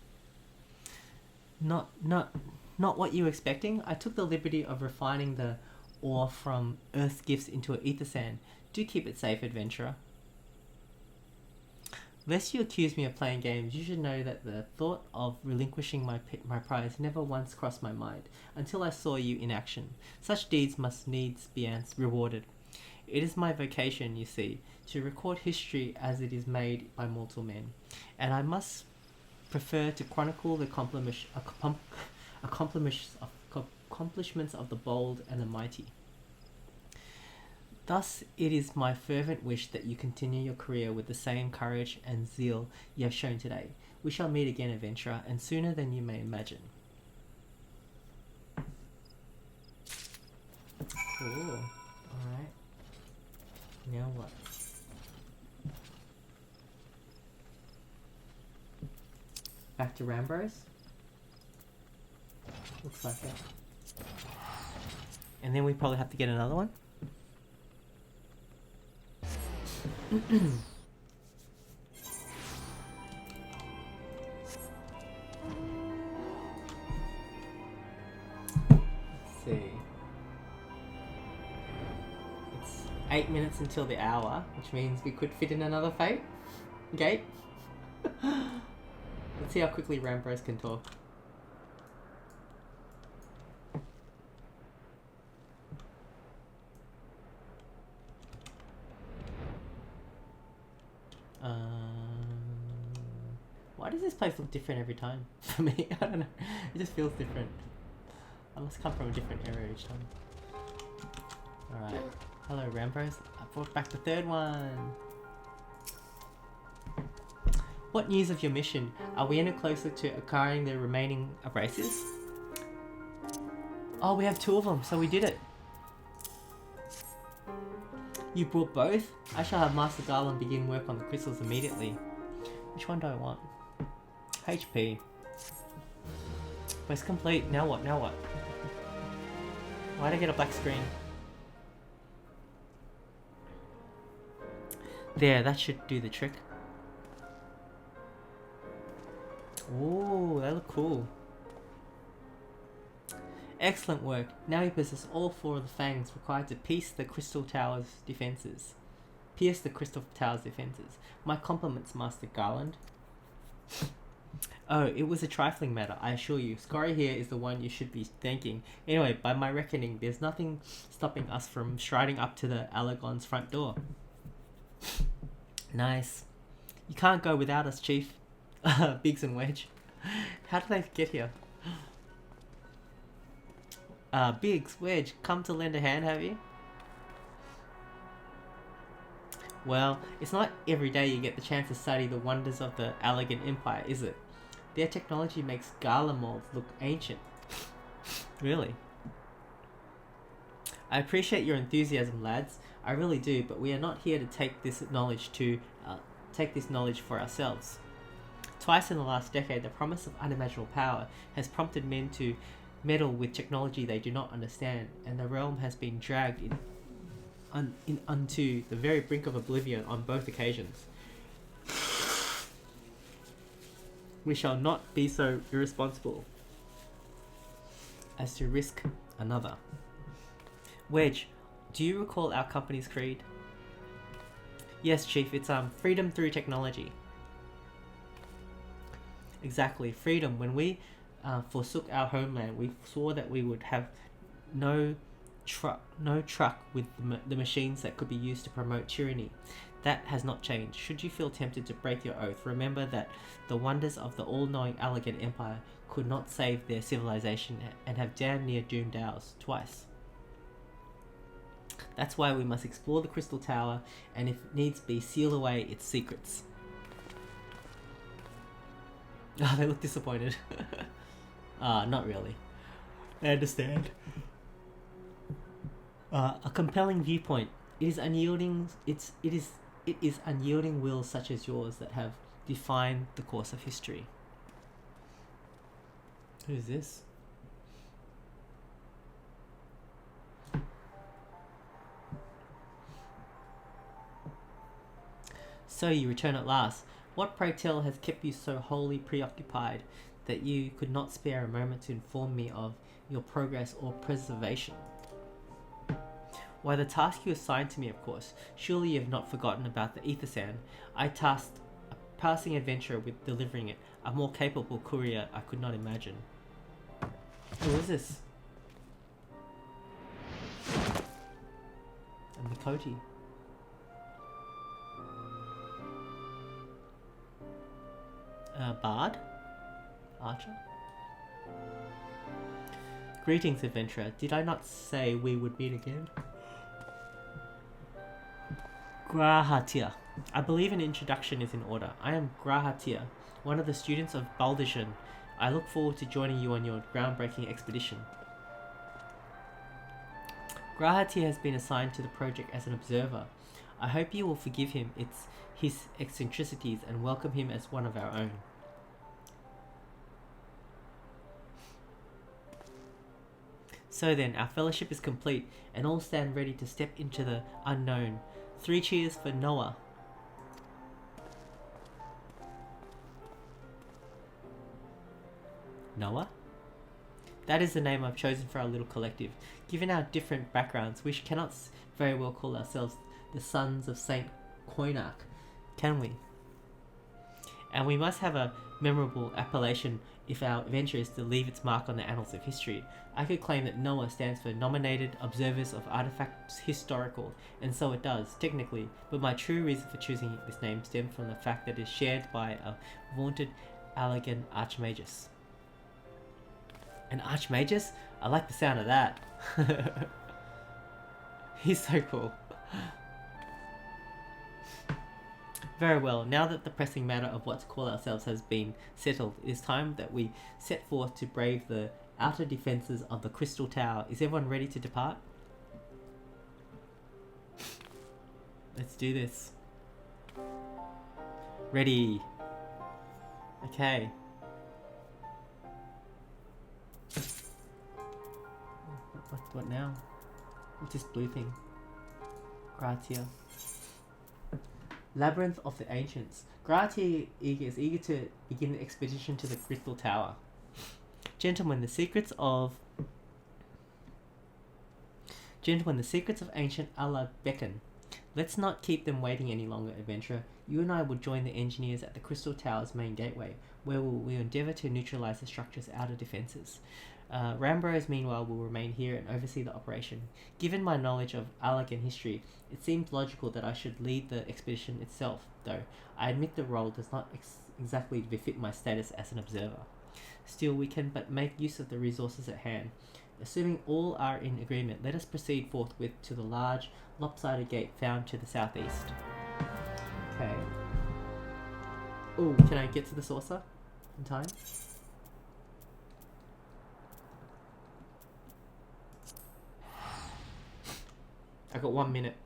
Not what you were expecting. I took the liberty of refining the ore from Earth's gifts into an ether sand. Do keep it safe, adventurer. Lest you accuse me of playing games, you should know that the thought of relinquishing my prize never once crossed my mind until I saw you in action. Such deeds must needs be rewarded. It is my vocation, you see, to record history as it is made by mortal men, and I must prefer to chronicle the accomplishments of the bold and the mighty. Thus, it is my fervent wish that you continue your career with the same courage and zeal you have shown today. We shall meet again, adventurer, and sooner than you may imagine. Cool. Alright. Now what? Back to Rambros? Looks like it. And then we probably have to get another one? Let's see. It's 8 minutes until the hour, which means we could fit in another fate gate. Let's see how quickly Rambros can talk. Why does this place look different every time? For me, I don't know. It just feels different. I must come from a different area each time. Alright. Hello, Rambros. I brought back the third one. What news of your mission? Are we any closer to acquiring the remaining abrasives? Oh, we have 2 of them, so we did it. You brought both? I shall have Master Garland begin work on the crystals immediately. Which one do I want? HP. Quest complete. Now what? Now what? Why'd I get a black screen? There, that should do the trick. Ooh, they look cool. Excellent work. Now you possess all 4 of the fangs required to pierce the Crystal Tower's defenses. My compliments, Master Garland. Oh, it was a trifling matter, I assure you. Scori here is the one you should be thanking. Anyway, by my reckoning, there's nothing stopping us from striding up to the Alagon's front door. Nice. You can't go without us, Chief. Biggs and Wedge. How did they get here? Biggs, Wedge, come to lend a hand, have you? Well, it's not every day you get the chance to study the wonders of the Allegan Empire, is it? Their technology makes gala molds look ancient. Really? I appreciate your enthusiasm, lads. I really do, but we are not here to take this knowledge for ourselves. Twice in the last decade, the promise of unimaginable power has prompted men to meddle with technology they do not understand, and the realm has been dragged onto the very brink of oblivion on both occasions. We shall not be so irresponsible as to risk another. Wedge, do you recall our company's creed? Yes, Chief, it's freedom through technology. Exactly, freedom. When we forsook our homeland, we swore that we would have no truck with the machines that could be used to promote tyranny. That has not changed. Should you feel tempted to break your oath, remember that the wonders of the all-knowing Allegan Empire could not save their civilization and have damn near doomed ours twice. That's why we must explore the Crystal Tower and, if needs be, seal away its secrets. Oh, they look disappointed. Not really. I understand. A compelling viewpoint. It is unyielding wills such as yours that have defined the course of history. Who's this? So you return at last. What, pray tell, has kept you so wholly preoccupied that you could not spare a moment to inform me of your progress or preservation? Why, the task you assigned to me, of course. Surely you have not forgotten about the ether sand. I tasked passing adventure with delivering it. A more capable courier I could not imagine. Who is this? And Mikoti. Bard? Archer? Greetings, adventurer. Did I not say we would meet again? Grahatia. I believe an introduction is in order. I am Grahatia, one of the students of Baldishan. I look forward to joining you on your groundbreaking expedition. Grahatia has been assigned to the project as an observer. I hope you will forgive him his eccentricities and welcome him as one of our own. So then, our fellowship is complete, and all stand ready to step into the unknown. 3 cheers for Noah. Noah? That is the name I've chosen for our little collective. Given our different backgrounds, we cannot very well call ourselves the Sons of Saint Koinarch, can we? And we must have a memorable appellation if our adventure is to leave its mark on the annals of history. I could claim that NOAA stands for Nominated Observers of Artifacts Historical, and so it does, technically, but my true reason for choosing this name stemmed from the fact that it is shared by a vaunted Allagan Archmagus. An Archmagus? I like the sound of that. He's so cool. Very well, now that the pressing matter of what to call ourselves has been settled, it is time that we set forth to brave the outer defences of the Crystal Tower. Is everyone ready to depart? Let's do this. Ready. Okay. What now? What's this blue thing? Gratia. Labyrinth of the Ancients. Gratia is eager to begin an expedition to the Crystal Tower. Gentlemen, the secrets of ancient Allah beckon. Let's not keep them waiting any longer, adventurer. You and I will join the engineers at the Crystal Tower's main gateway, where we endeavour to neutralise the structure's outer defences. Rambrose, meanwhile, will remain here and oversee the operation. Given my knowledge of Allagan history, it seems logical that I should lead the expedition itself, though I admit the role does not exactly befit my status as an observer. Still, we can but make use of the resources at hand. Assuming all are in agreement, let us proceed forthwith to the large, lopsided gate found to the southeast. Okay. Ooh, can I get to the saucer in time? I got 1 minute.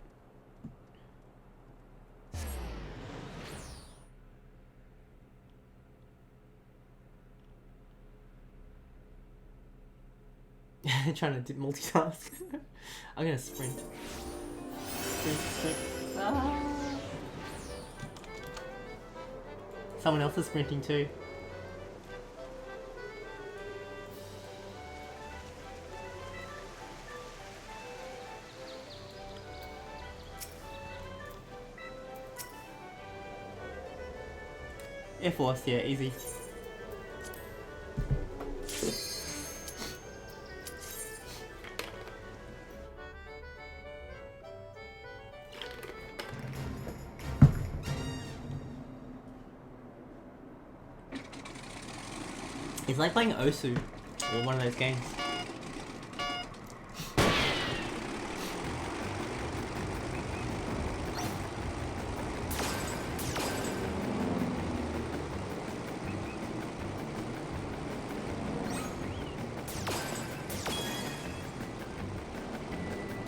Trying to multitask. I'm gonna sprint. Sprint. Ah. Someone else is sprinting too. Air Force, yeah, easy. It's like playing Osu, or one of those games.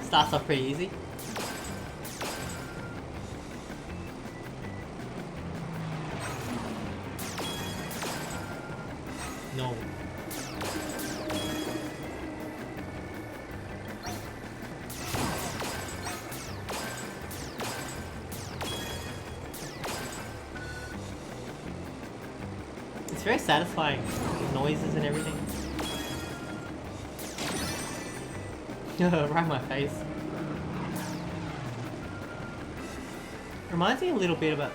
Starts off pretty easy. No. It's very satisfying, the noises and everything. Right in my face. Reminds me a little bit about...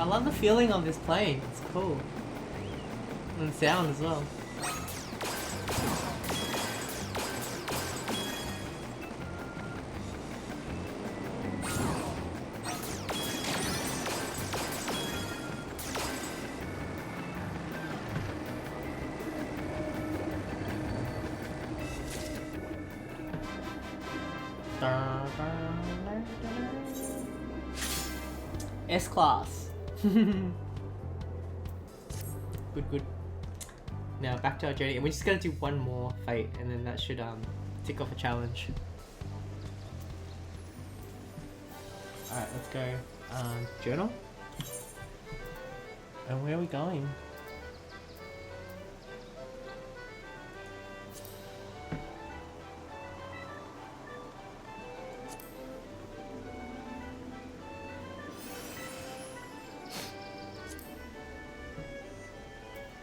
love the feeling on this plane. It's cool. And the sound as well. S-Class. Good, good. Now back to our journey, and we're just gonna do one more fate, and then that should tick off a challenge. Alright, let's go. Journal? And where are we going?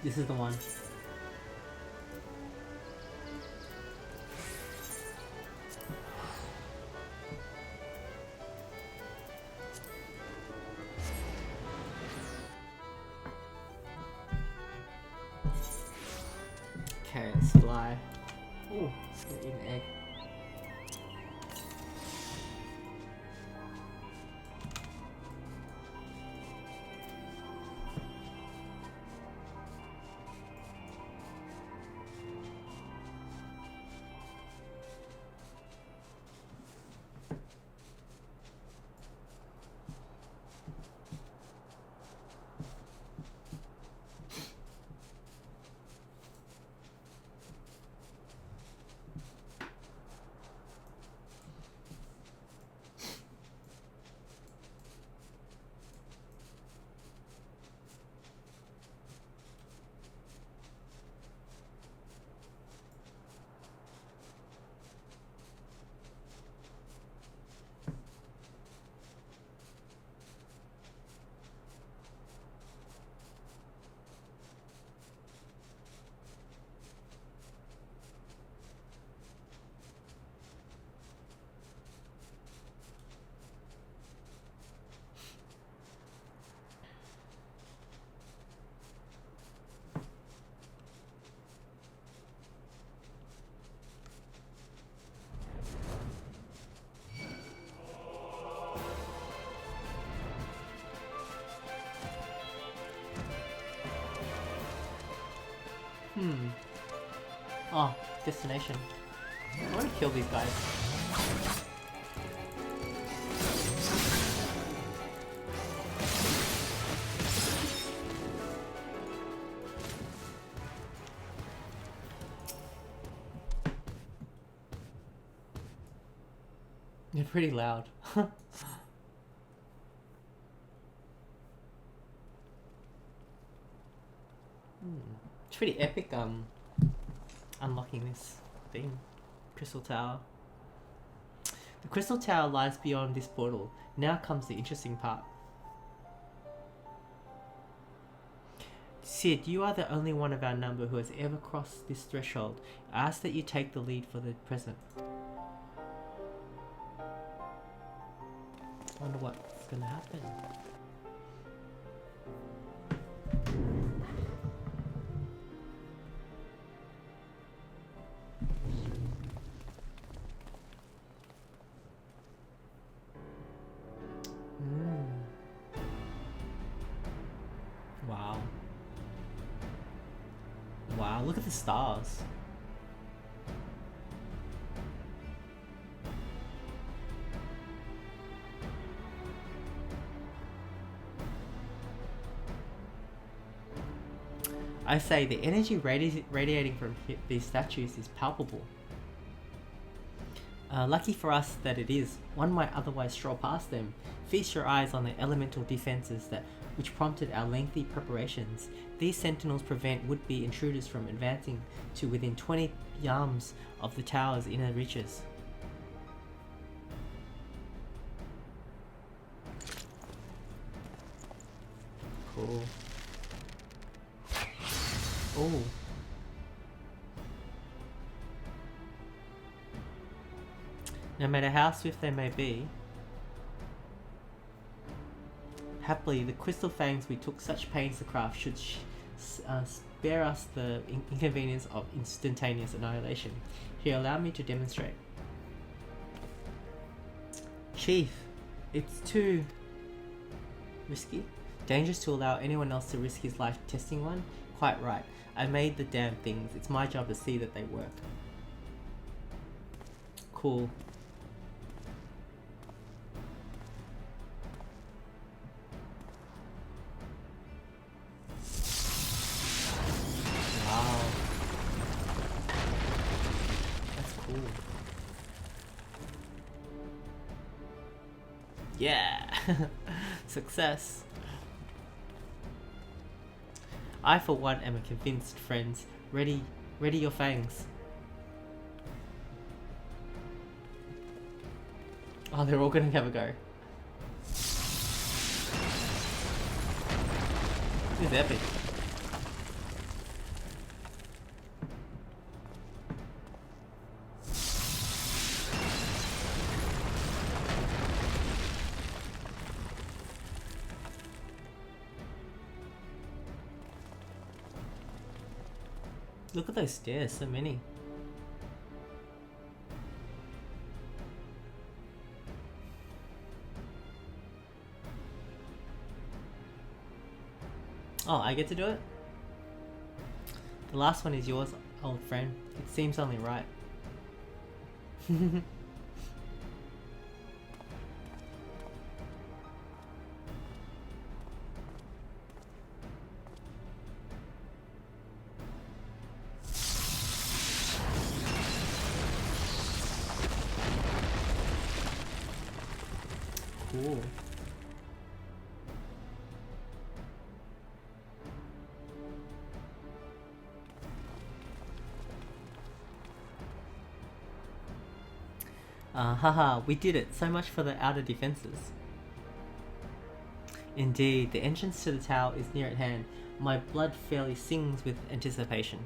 This is the one. Okay, let's fly. Ooh, let's eat an egg. Oh, destination. I want to kill these guys. They're pretty loud. It's pretty epic, unlocking this thing. Crystal Tower. The Crystal Tower lies beyond this portal. Now comes the interesting part. Sid, you are the only one of our number who has ever crossed this threshold. I ask that you take the lead for the present. Wonder what's gonna happen. Wow. Wow, look at the stars. I say, the energy radiating from these statues is palpable. Lucky for us that it is. One might otherwise stroll past them. Feast your eyes on the elemental defenses which prompted our lengthy preparations. These sentinels prevent would-be intruders from advancing to within 20 yams of the tower's inner reaches. Cool. Oh. No matter how swift they may be, Happily, the crystal fangs we took such pains to craft should spare us the inconvenience of instantaneous annihilation. Here, allow me to demonstrate. Chief, it's too risky. Dangerous to allow anyone else to risk his life testing one? Quite right. I made the damn things. It's my job to see that they work. Cool. Wow. That's cool. Yeah! Success! I for one am convinced, friends. Ready your fangs. Oh, they're all gonna have a go. This is epic. Look at those stairs, so many. Oh, I get to do it? The last one is yours, old friend. It seems only right. Cool. Haha, we did it. So much for the outer defenses. Indeed, the entrance to the tower is near at hand. My blood fairly sings with anticipation.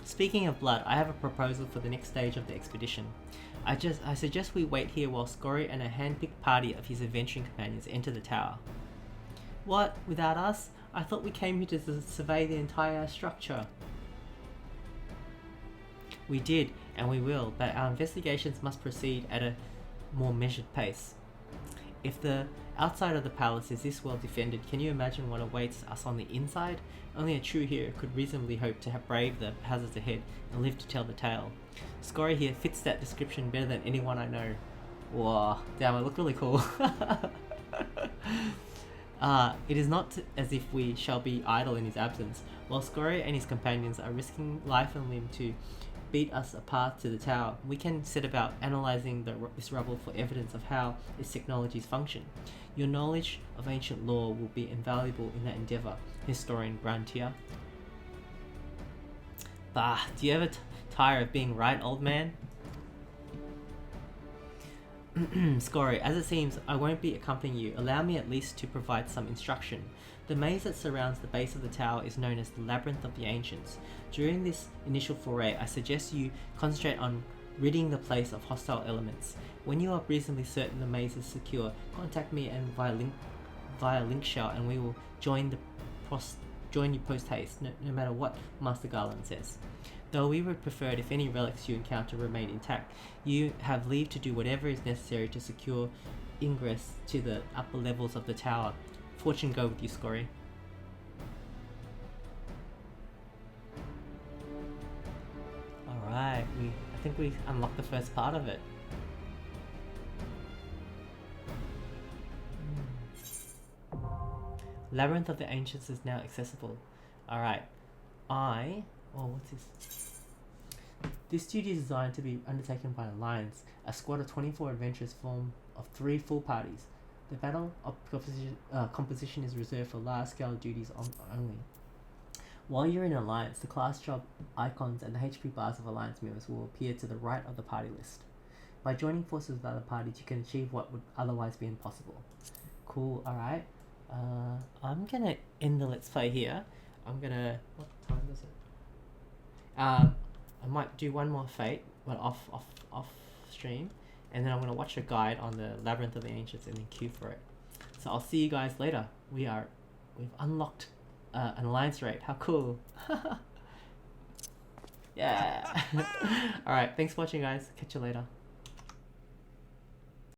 Speaking of blood, I have a proposal for the next stage of the expedition. I suggest we wait here while Scory and a hand-picked party of his adventuring companions enter the tower. What? Without us? I thought we came here to survey the entire structure. We did, and we will, but our investigations must proceed at a more measured pace. If the outside of the palace is this well defended, can you imagine what awaits us on the inside? Only a true hero could reasonably hope to have braved the hazards ahead and live to tell the tale. Scory here fits that description better than anyone I know. Wow, damn, I look really cool. It is not as if we shall be idle in his absence. While Scory and his companions are risking life and limb to beat us apart to the tower, we can set about analysing this rubble for evidence of how its technologies function. Your knowledge of ancient lore will be invaluable in that endeavour, historian Brantier. Bah, do you ever tire of being right, old man? Scory, as it seems I won't be accompanying you, allow me at least to provide some instruction. The maze that surrounds the base of the tower is known as the Labyrinth of the Ancients. During this initial foray, I suggest you concentrate on ridding the place of hostile elements. When you are reasonably certain the maze is secure, contact me and via link shell, and we will join you post haste, no matter what Master Garland says. Though we would prefer it if any relics you encounter remain intact, you have leave to do whatever is necessary to secure ingress to the upper levels of the tower. Fortune go with you, Scory. Alright, I think we unlocked the first part of it. Labyrinth of the Ancients is now accessible. Alright, what's this? This duty is designed to be undertaken by Alliance. A squad of 24 adventurers form of 3 full parties. The battle of composition is reserved for large-scale duties only. While you're in Alliance, the class job icons and the HP bars of Alliance members will appear to the right of the party list. By joining forces with other parties, you can achieve what would otherwise be impossible. Cool, alright. I'm gonna end the Let's Play here. What time is it? I might do one more Fate, but off stream, and then I'm gonna watch a guide on the Labyrinth of the Ancients and then queue for it. So I'll see you guys later. We've unlocked an alliance raid. How cool. Yeah. Alright, thanks for watching guys. Catch you later.